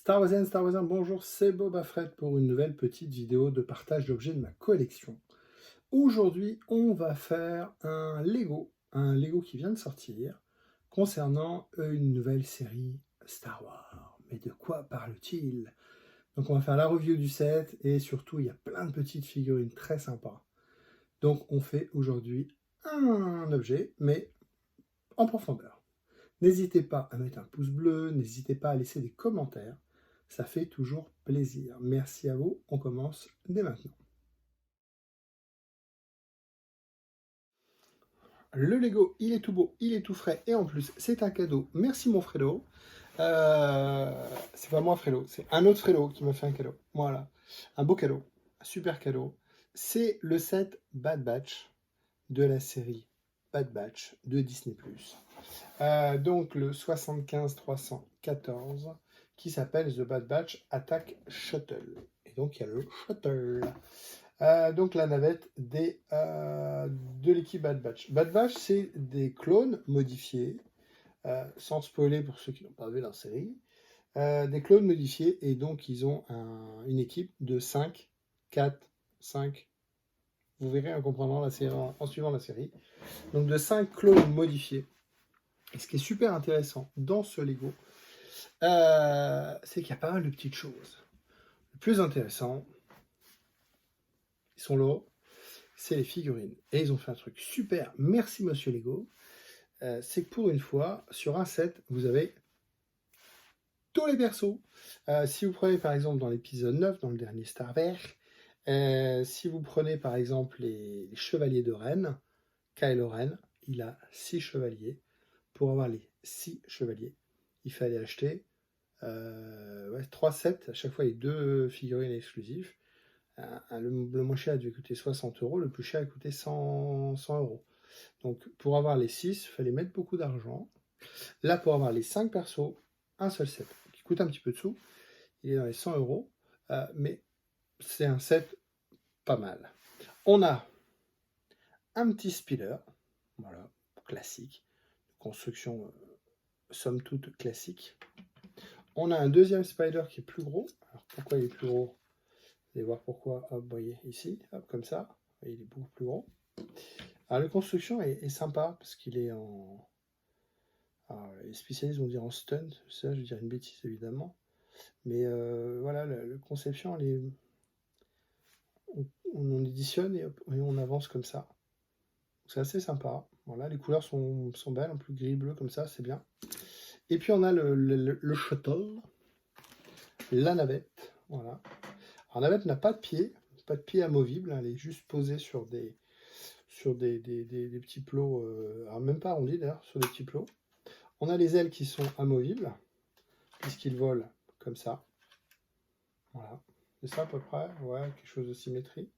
Star Wars, bonjour, c'est Boba Fett pour une nouvelle petite vidéo de partage d'objets de ma collection. Aujourd'hui, on va faire un Lego qui vient de sortir, concernant une nouvelle série Star Wars. Mais de quoi parle-t-il? Donc on va faire la review du set, et surtout, il y a plein de petites figurines très sympas. Donc on fait aujourd'hui un objet, mais en profondeur. N'hésitez pas à mettre un pouce bleu, n'hésitez pas à laisser des commentaires, ça fait toujours plaisir. Merci à vous, on commence dès maintenant. Le Lego, il est tout beau, il est tout frais, et en plus, c'est un cadeau. Merci mon Fredo. C'est pas moi Fredo, c'est un autre Fredo qui m'a fait un cadeau. Voilà, un beau cadeau, un super cadeau. C'est le set Bad Batch de la série Bad Batch de Disney+. Donc le 75-314 qui s'appelle The Bad Batch Attack Shuttle. Et donc il y a le shuttle. Donc la navette de l'équipe Bad Batch. Bad Batch, c'est des clones modifiés, sans spoiler pour ceux qui n'ont pas vu la série. Des clones modifiés, et donc ils ont une équipe de 5, 4, 5. Vous verrez en comprenant la série, en suivant la série. Donc de 5 clones modifiés. Et ce qui est super intéressant dans ce Lego, c'est qu'il y a pas mal de petites choses. Le plus intéressant, ils sont là, c'est les figurines. Et ils ont fait un truc super, merci monsieur Lego, c'est que pour une fois, sur un set, vous avez tous les persos. Si vous prenez par exemple dans l'épisode 9, dans le dernier Star Wars, si vous prenez par exemple les chevaliers de Ren, Kylo Ren, il a 6 chevaliers. Pour avoir les 6 chevaliers, il fallait acheter 3 sets, à chaque fois il y a 2 figurines exclusives. Le moins cher a dû coûter 60 €, le plus cher a coûté 100 €. Donc pour avoir les 6, il fallait mettre beaucoup d'argent. Là, pour avoir les 5 persos, un seul set, qui coûte un petit peu de sous, il est dans les 100 €, mais c'est un set pas mal. On a un petit speeder, voilà, classique, construction somme toute classique. On a un deuxième spider qui est plus gros. Alors pourquoi il est plus gros? Vous allez voir pourquoi. Hop, vous voyez ici, hop, comme ça. Il est beaucoup plus gros. Alors la construction est sympa parce qu'il est en... Alors, les spécialistes vont dire en stunt, ça je vais dire une bêtise évidemment. Mais voilà, la conception, elle est... on éditionne et, hop, et on avance comme ça. C'est assez sympa. Voilà, les couleurs sont belles, en plus gris-bleu comme ça, c'est bien. Et puis on a le shuttle, la navette, voilà. Alors la navette n'a pas de pied amovible, elle est juste posée sur des petits plots, alors même pas arrondis d'ailleurs, sur des petits plots. On a les ailes qui sont amovibles, puisqu'ils volent comme ça. Voilà, c'est ça à peu près, ouais, quelque chose de symétrie.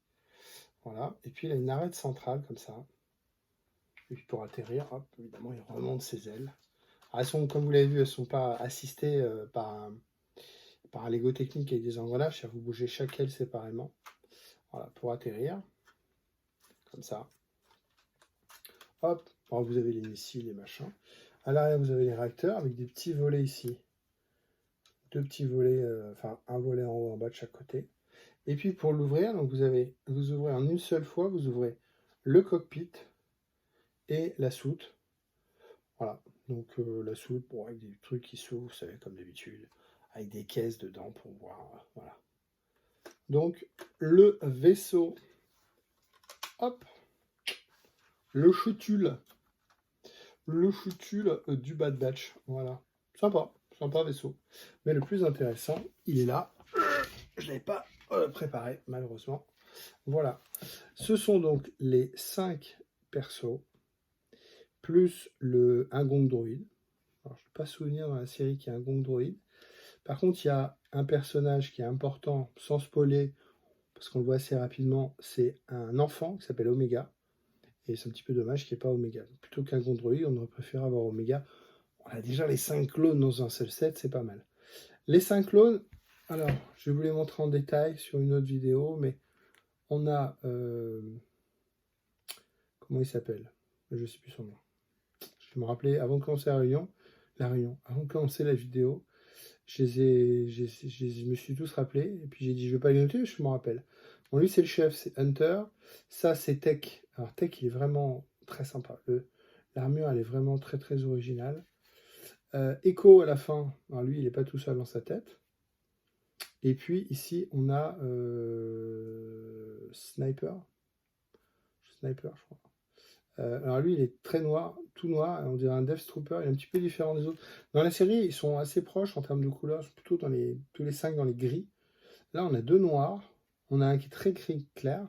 Voilà, et puis il a une arête centrale comme ça. Et puis pour atterrir, hop, évidemment, il remonte ses ailes. Alors, elles sont, comme vous l'avez vu, elles ne sont pas assistées par un Lego technique avec des engrenages, c'est-à-dire vous bougez chaque aile séparément. Voilà, pour atterrir, comme ça. Hop, bon, vous avez les missiles, les machins. À l'arrière, vous avez les réacteurs avec des petits volets ici. 2 petits volets, enfin un volet en haut et en bas de chaque côté. Et puis pour l'ouvrir, donc vous ouvrez en une seule fois, vous ouvrez le cockpit et la soute. Voilà, donc la soute, bon, avec des trucs qui s'ouvrent, vous savez, comme d'habitude, avec des caisses dedans pour voir, voilà. Donc le vaisseau, hop, le shuttle du Bad Batch, voilà. Sympa vaisseau. Mais le plus intéressant, il est là. Je ne l'avais pas préparé, malheureusement. Voilà. Ce sont donc les 5 persos, plus un gong droïde. Alors, je ne peux pas souvenir dans la série qu'il y a un gong droïde. Par contre, il y a un personnage qui est important, sans spoiler, parce qu'on le voit assez rapidement, c'est un enfant qui s'appelle Omega. Et c'est un petit peu dommage qu'il n'y ait pas Omega. Plutôt qu'un gong droïde, on aurait préféré avoir Omega. On a déjà les 5 clones dans un seul set, c'est pas mal. Les 5 clones, alors, je vais vous les montrer en détail sur une autre vidéo, mais on a... comment il s'appelle? Je ne sais plus son nom. Je me rappelais, avant de commencer avant de commencer la vidéo, je me suis tous rappelés. Et puis j'ai dit, je vais pas les noter, je me rappelle. Bon, lui, c'est le chef, c'est Hunter. Ça, c'est Tech. Alors, Tech, il est vraiment très sympa. L'armure, elle est vraiment très, très originale. Echo, à la fin, alors lui, il n'est pas tout seul dans sa tête. Et puis, ici, on a Sniper. Sniper, je crois. Alors lui, il est très noir, tout noir, on dirait un Death Trooper, il est un petit peu différent des autres. Dans la série, ils sont assez proches en termes de couleurs, plutôt tous les 5 dans les gris. Là, on a 2 noirs, on a un qui est très gris clair,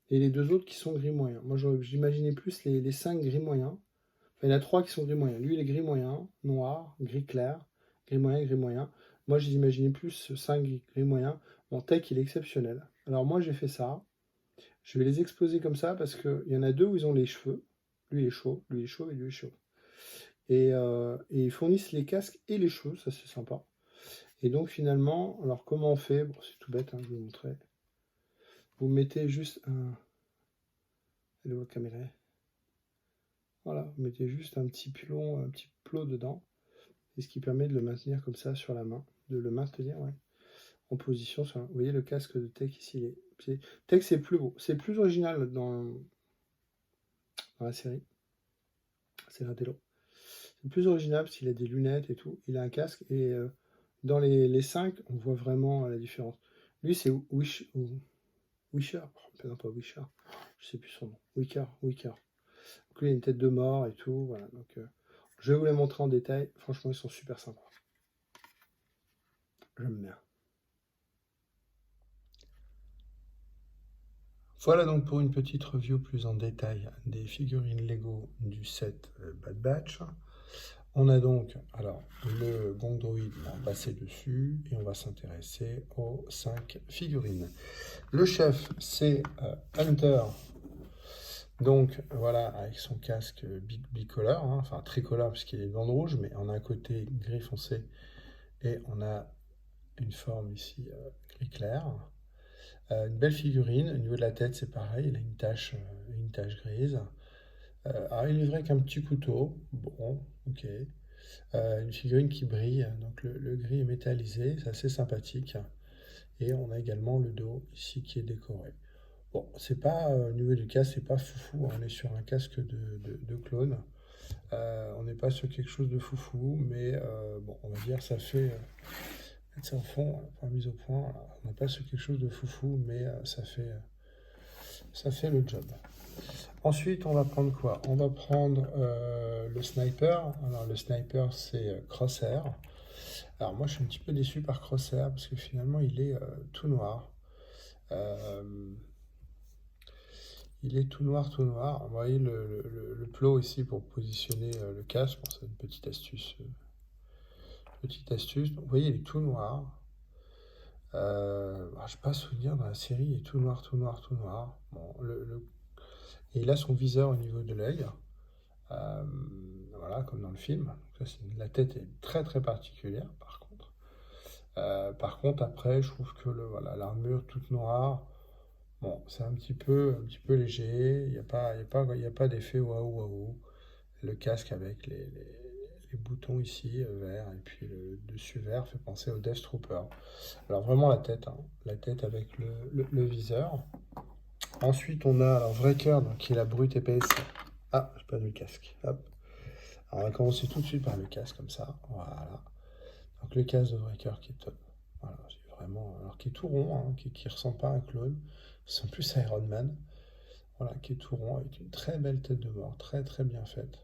et les 2 autres qui sont gris moyen. Moi, j'imaginais plus les 5 gris moyens. Enfin, il y en a 3 qui sont gris moyens. Lui, il est gris moyen, noir, gris clair, gris moyen, gris moyen. Moi, j'imaginais plus 5 gris moyens. Mon Tech, il est exceptionnel. Alors moi, j'ai fait ça. Je vais les exploser comme ça parce qu'il y en a 2 où ils ont les cheveux. Lui, il est chaud, lui, il est chaud et lui, il est chaud. Et ils fournissent les casques et les cheveux, ça c'est sympa. Et donc finalement, alors comment on fait? Bon, c'est tout bête, hein, je vais vous montrer. Vous mettez juste un... Elle est où la caméra? Voilà, vous mettez juste un petit plot dedans. Et ce qui permet de le maintenir comme ça sur la main. De le maintenir, ouais, en position. Vous voyez le casque de Tech ici. Tech, c'est plus beau. C'est plus original dans la série. C'est l'intello. C'est plus original parce qu'il a des lunettes et tout. Il a un casque et dans les 5, on voit vraiment la différence. Lui, c'est Wisher. Non, pas Wisher. Je sais plus son nom. Wicker. Donc lui, il a une tête de mort et tout. Voilà. Donc, je vais vous les montrer en détail. Franchement, ils sont super sympas. J'aime bien. Voilà donc pour une petite review plus en détail des figurines Lego du set Bad Batch. On a donc alors le Gondroid, on va passer dessus et on va s'intéresser aux 5 figurines. Le chef, c'est Hunter. Donc voilà, avec son casque bicolore, hein, enfin tricolore puisqu'il est de bande rouge, mais on a un côté gris foncé et on a une forme ici gris clair. Une belle figurine, au niveau de la tête c'est pareil, il a une tache grise. Alors il est vrai qu'un petit couteau, bon, ok. Une figurine qui brille, donc le gris est métallisé, c'est assez sympathique. Et on a également le dos ici qui est décoré. Bon, c'est pas, au niveau du casque, c'est pas foufou, hein, on est sur un casque de clone. On n'est pas sur quelque chose de foufou, mais bon, on va dire ça fait, c'est en fond, pas mise au point, on n'est pas sur quelque chose de foufou, mais ça fait le job. Ensuite, on va prendre quoi? On va prendre le sniper. Alors, le sniper, c'est Crosshair. Alors, moi, je suis un petit peu déçu par Crosshair parce que finalement, il est tout noir. Il est tout noir, tout noir. Vous voyez le plot ici pour positionner le casque. Bon, c'est une petite astuce. Donc, vous voyez, il est tout noir. Je n'ai pas souvenir dans la série, il est tout noir, tout noir, tout noir. Bon, et il a son viseur au niveau de l'œil. Voilà, comme dans le film. Donc ça, la tête est très très particulière, par contre. Après, je trouve que voilà, l'armure toute noire, bon, c'est un petit peu léger. Il n'y a pas d'effet waouh waouh. Le casque avec les boutons ici verts et puis le dessus vert fait penser au Death Trooper. Alors vraiment la tête, hein, la tête avec le viseur. Ensuite, on a alors Wrecker, donc qui est la brute épaisse. Ah, j'ai perdu le casque. Hop. Alors, on va commencer tout de suite par le casque, comme ça. Voilà. Donc, le casque de Wrecker qui est top. Voilà, c'est vraiment. Alors, qui est tout rond, hein, qui ressemble pas à un clone. C'est en plus Iron Man. Voilà, qui est tout rond, avec une très belle tête de mort, très très bien faite.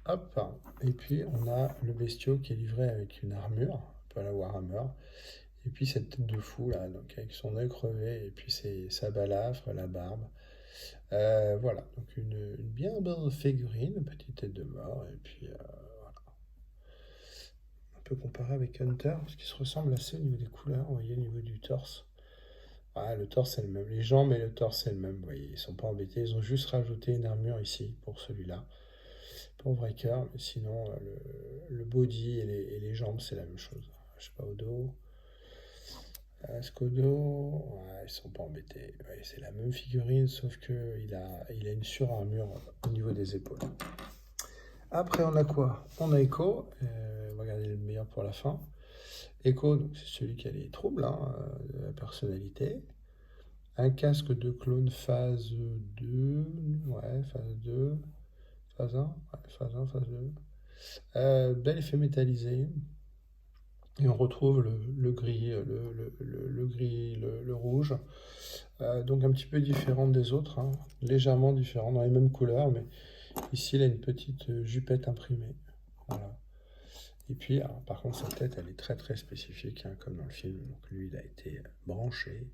Hop. Et puis, on a le bestiau qui est livré avec une armure, un peu à la Warhammer. Et puis, cette tête de fou, là, donc avec son œil crevé, et puis sa balafre, la barbe. Voilà, donc une bien belle figurine, une petite tête de mort, et puis voilà. On peut comparer avec Hunter, parce qu'il se ressemble assez au niveau des couleurs, vous voyez, au niveau du torse. Ah, le torse c'est le même, les jambes et le torse c'est le même, vous voyez, ils sont pas embêtés, ils ont juste rajouté une armure ici, pour celui-là, pour Wrecker, mais sinon, le body et les jambes c'est la même chose. Je sais pas, au dos... Skodo, ouais, ils sont pas embêtés. Ouais, c'est la même figurine, sauf qu'il a une surarmure au niveau des épaules. Après, on a quoi? On a Echo. On va garder le meilleur pour la fin. Echo, donc c'est celui qui a les troubles hein, de la personnalité. Un casque de clone phase 2, ouais, phase 2, phase 1, ouais, phase 1, phase 2. Bel effet métallisé. Et on retrouve le gris, le gris, le rouge. Donc un petit peu différent des autres, hein, légèrement différent, dans les mêmes couleurs, mais ici il a une petite jupette imprimée. Voilà. Et puis, alors, par contre, sa tête, elle est très très spécifique, hein, comme dans le film. Donc lui, il a été branché.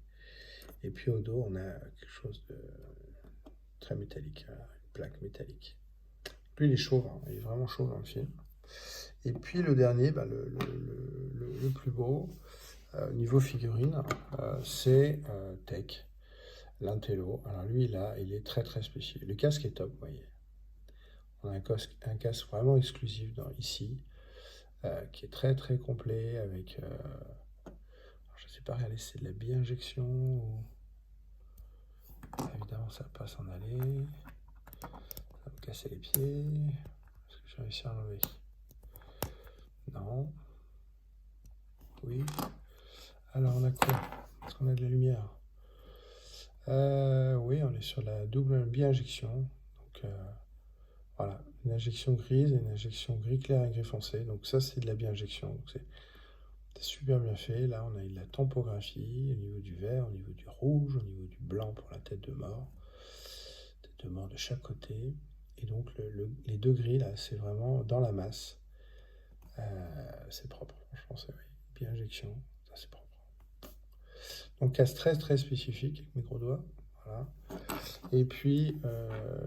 Et puis au dos, on a quelque chose de très métallique, une plaque métallique. Lui, il est chauve, hein, il est vraiment chauve dans le film. Et puis le dernier, bah, le plus beau, niveau figurine, c'est Tech, l'Intello. Alors lui, là, il est très très spécial. Le casque est top, vous voyez. On a un casque vraiment exclusif ici, qui est très très complet, avec, je ne sais pas, regardez, c'est de la bi-injection, ou... évidemment ça va pas s'en aller, ça va me casser les pieds, est-ce que j'ai réussi à enlever? Non. Oui. Alors on a quoi? Est-ce qu'on a de la lumière? Oui, on est sur la double bi-injection. Donc voilà, une injection grise et une injection gris clair et gris foncé. Donc ça c'est de la bi-injection. Donc c'est super bien fait. Là on a eu de la tempographie au niveau du vert, au niveau du rouge, au niveau du blanc pour la tête de mort. Tête de mort de chaque côté. Et donc les deux gris là, c'est vraiment dans la masse. C'est propre, franchement, c'est bi-injection, ça c'est propre. Donc casse très très spécifique avec mes gros doigts. Voilà. Et puis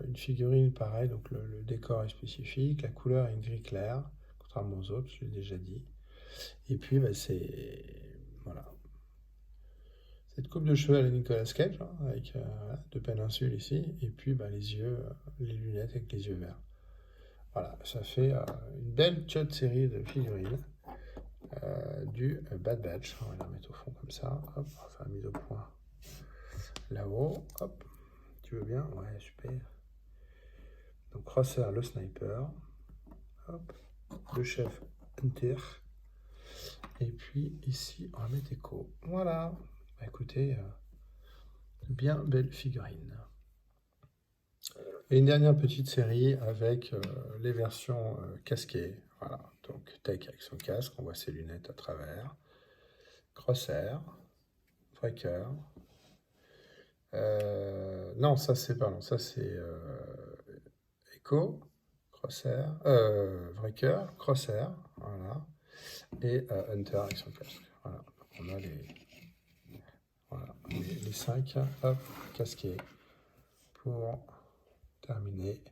une figurine pareil, donc le décor est spécifique, la couleur est une gris clair, contrairement aux autres, je l'ai déjà dit. Et puis bah, c'est voilà, cette coupe de cheveux à la Nicolas Cage, hein, avec deux péninsules ici, et puis bah, les yeux, les lunettes avec les yeux verts. Voilà, ça fait une belle chouette série de figurines du Bad Batch. On va la mettre au fond comme ça, hop, on va faire la mise au point là-haut, hop. Tu veux bien? Ouais, super. Donc Crosshair, le sniper. Hop. Le chef Hunter. Et puis ici, on va mettre Echo. Voilà. Bah, écoutez, bien belle figurine. Et une dernière petite série avec les versions casquées. Voilà. Donc Tech avec son casque, on voit ses lunettes à travers. Crosshair. Wrecker. Non, ça c'est pardon, ça c'est Echo, Crosshair, Wrecker, Crosshair, voilà, et Hunter avec son casque. Voilà, on a les 5 hop, casqués pour terminer